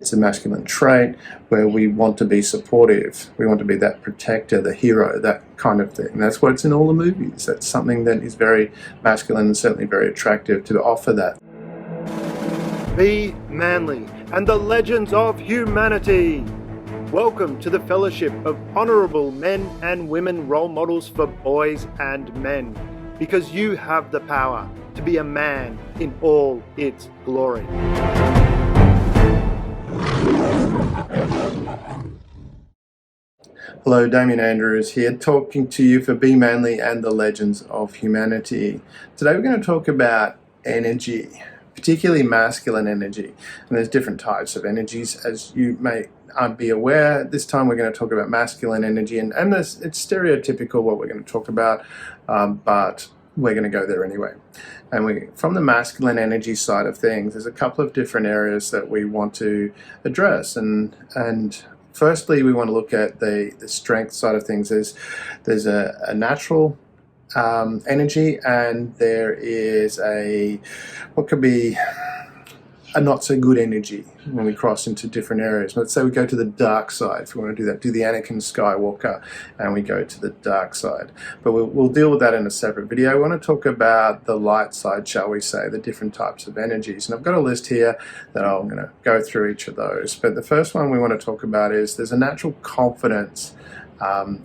It's a masculine trait where we want to be supportive. We want to be that protector, the hero, that kind of thing. That's what's in all the movies. That's something that is very masculine and certainly very attractive to offer that. Be manly and the legends of humanity. Welcome to the fellowship of honourable men and women role models for boys and men, because you have the power to be a man in all its glory. Hello, DamianAndrews here, talking to you for Be Manly and the Legends of Humanity. Today we're going to talk about energy, particularly masculine energy. And there's different types of energies, as you may be aware. This time we're going to talk about masculine energy, and it's stereotypical what we're going to talk about, but we're going to go there anyway. And from the masculine energy side of things, there's a couple of different areas that we want to address. And firstly, we want to look at the strength side of things. There's a natural energy, and there is what could be a not so good energy when we cross into different areas. Let's say we go to the dark side. If we want to do that, do the Anakin Skywalker, and we go to the dark side. But we'll deal with that in a separate video. I want to talk about the light side, shall we say, the different types of energies. And I've got a list here that I'm going to go through each of those. But the first one we want to talk about is there's a natural confidence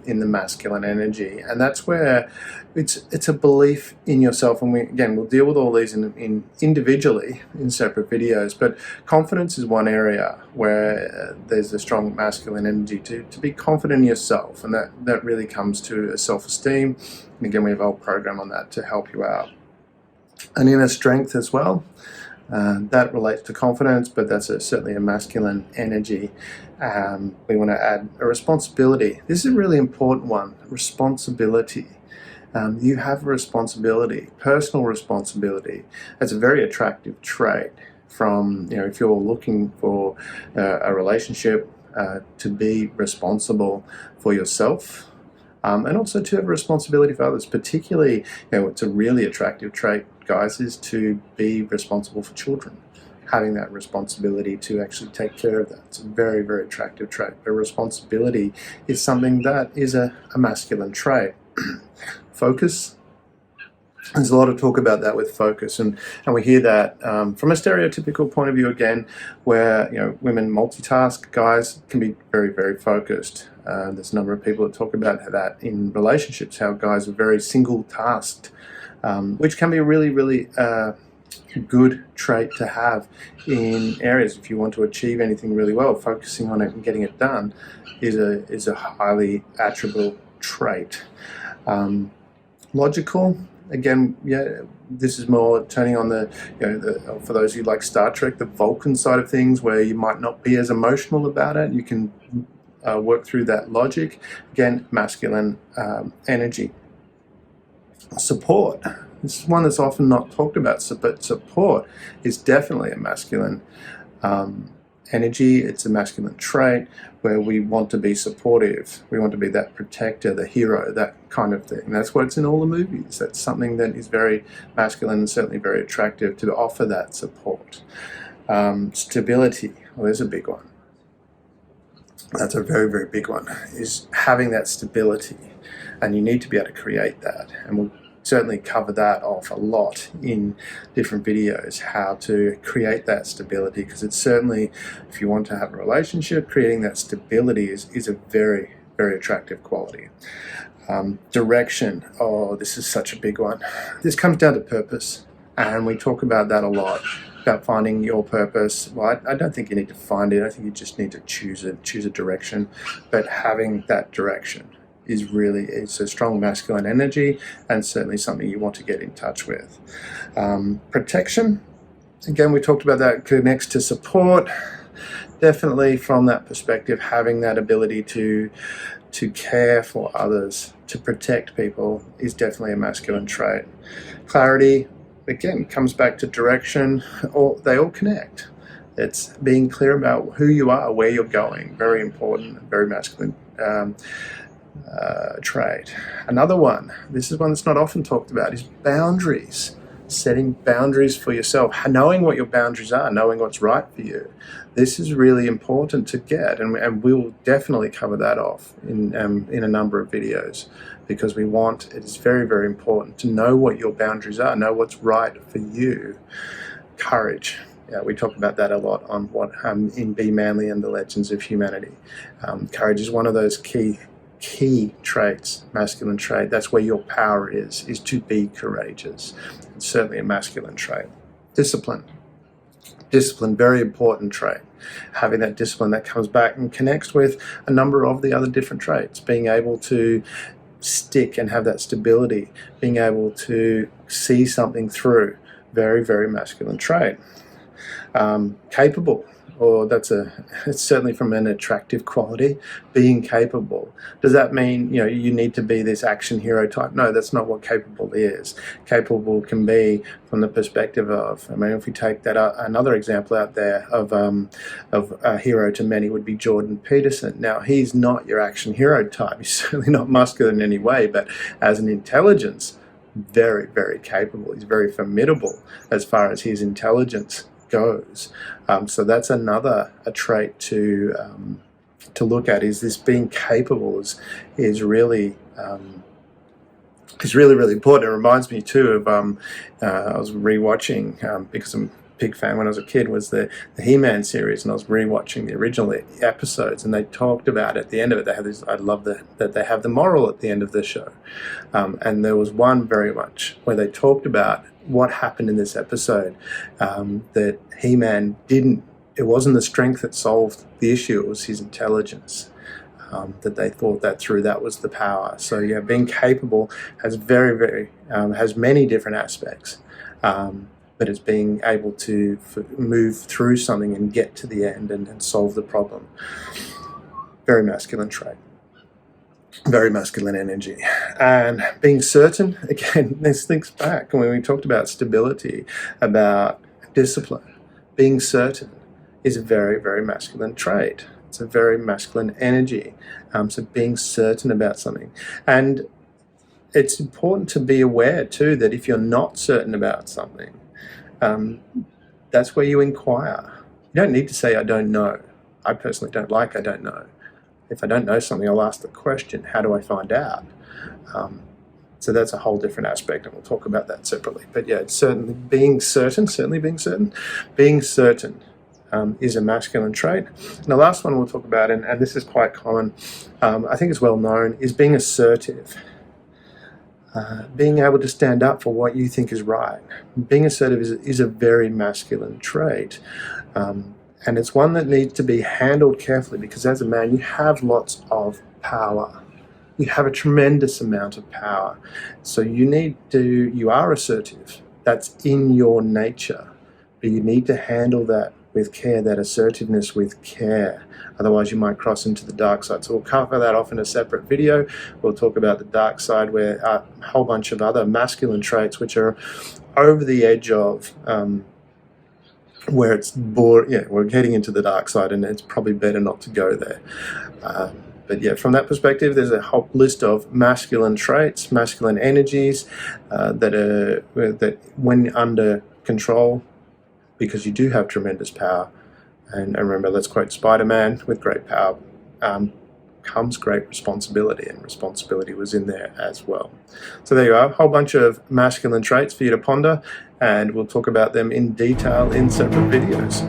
in the masculine energy, and that's where it's a belief in yourself. And we'll deal with all these in individually in separate videos, but confidence is one area where there's a strong masculine energy to be confident in yourself, and that really comes to a self-esteem. And again, we have a whole program on that to help you out. And inner strength as well. That relates to confidence, but that's certainly a masculine energy. We want to add a responsibility. This is a really important one, responsibility. You have a responsibility, personal responsibility. That's a very attractive trait from, if you're looking for a relationship, to be responsible for yourself. And also to have a responsibility for others, particularly, it's a really attractive trait, guys, is to be responsible for children. Having that responsibility to actually take care of that. It's a very, very attractive trait. But responsibility is something that is a masculine trait. Focus. There's a lot of talk about that with focus, and we hear that from a stereotypical point of view again, where women multitask, guys can be very, very focused. There's a number of people that talk about that in relationships, how guys are very single-tasked, which can be a really, really good trait to have in areas. If you want to achieve anything really well, focusing on it and getting it done is a highly attributable trait. Logical. Again, this is more turning on for those who like Star Trek, the Vulcan side of things, where you might not be as emotional about it. You can work through that logic. Again, masculine energy. Support. This is one that's often not talked about, but support is definitely a masculine energy. It's a masculine trait where we want to be supportive. We want to be that protector, the hero, that kind of thing. That's what's in all the movies. That's something that is very masculine and certainly very attractive to offer that support. Stability. Well, there's a big one. That's a very, very big one, is having that stability. And you need to be able to create that. And we'll certainly cover that off a lot in different videos, how to create that stability, because it's certainly, if you want to have a relationship, creating that stability is a very, very attractive quality. Direction. Oh, this is such a big one. This comes down to purpose, and we talk about that a lot, about finding your purpose. Well, I don't think you need to find it. I think you just need to choose a direction, but having that direction it's a strong masculine energy, and certainly something you want to get in touch with. Protection, again, we talked about that, connects to support. Definitely from that perspective, having that ability to care for others, to protect people, is definitely a masculine trait. Clarity, again, comes back to direction. They all connect. It's being clear about who you are, where you're going. Very important, very masculine trait. Another one, this is one that's not often talked about, is boundaries. setting boundaries for yourself, knowing what your boundaries are, knowing what's right for you. This is really important to get, and we will definitely cover that off in a number of videos, because it is very, very important to know what your boundaries are, know what's right for you. Courage. Yeah, we talk about that a lot on in Be Manly and the Legends of Humanity. Courage is one of those key traits, masculine trait. That's where your power is to be courageous. It's certainly a masculine trait. Discipline, very important trait. Having that discipline that comes back and connects with a number of the other different traits. Being able to stick and have that stability, being able to see something through, very, very masculine trait. Capable, or it's certainly from an attractive quality, being capable. Does that mean you need to be this action hero type? No, that's not what capable is. Capable can be from the perspective of, if we take that another example out there of a hero to many would be Jordan Peterson. Now, he's not your action hero type. He's certainly not muscular in any way, but as an intelligence, very, very capable. He's very formidable as far as his intelligence goes. So that's another trait to look at. Is this being capable is really really important. It reminds me too of I was rewatching because I'm a big fan when I was a kid, was the He-Man series, and I was rewatching the original episodes, and they talked about at the end of it, they have this, I love that they have the moral at the end of the show, and there was one very much where they talked about what happened in this episode, that He-Man it wasn't the strength that solved the issue, it was his intelligence. That they thought that through, that was the power. So yeah, being capable has has many different aspects, but it's being able to move through something and get to the end and solve the problem. Very masculine trait. Very masculine energy. And being certain, again, this thinks back when we talked about stability, about discipline. Being certain is a very, very masculine trait. It's a very masculine energy. So being certain about something. And it's important to be aware too that if you're not certain about something, that's where you inquire. You don't need to say, I don't know. I personally don't like I don't know. If I don't know something, I'll ask the question, how do I find out? So that's a whole different aspect, and we'll talk about that separately. But yeah, it's certainly being certain is a masculine trait. And the last one we'll talk about, and this is quite common, I think it's well known, is being assertive. Being able to stand up for what you think is right. Being assertive is a very masculine trait. And it's one that needs to be handled carefully, because as a man, you have lots of power. You have a tremendous amount of power. So you are assertive. That's in your nature. But you need to handle that with care, that assertiveness with care. Otherwise, you might cross into the dark side. So we'll cover that off in a separate video. We'll talk about the dark side, where a whole bunch of other masculine traits which are over the edge of where it's bored. Yeah, we're getting into the dark side, and it's probably better not to go there. But yeah, from that perspective, there's a whole list of masculine traits, masculine energies that when under control, because you do have tremendous power. And remember, let's quote Spider-Man, with great power comes great responsibility, and responsibility was in there as well. So there you are, a whole bunch of masculine traits for you to ponder, and we'll talk about them in detail in separate videos.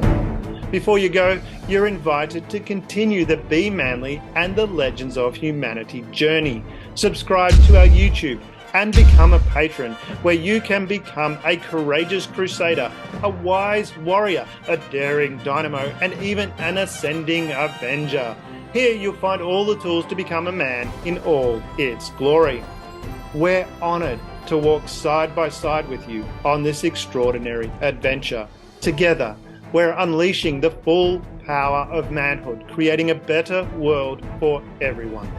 Before you go, you're invited to continue the Be Manly and the Legends of Humanity journey. Subscribe to our YouTube and become a patron, where you can become a courageous crusader, a wise warrior, a daring dynamo, and even an ascending avenger. Here you'll find all the tools to become a man in all its glory. We're honoured to walk side by side with you on this extraordinary adventure. Together, we're unleashing the full power of manhood, creating a better world for everyone.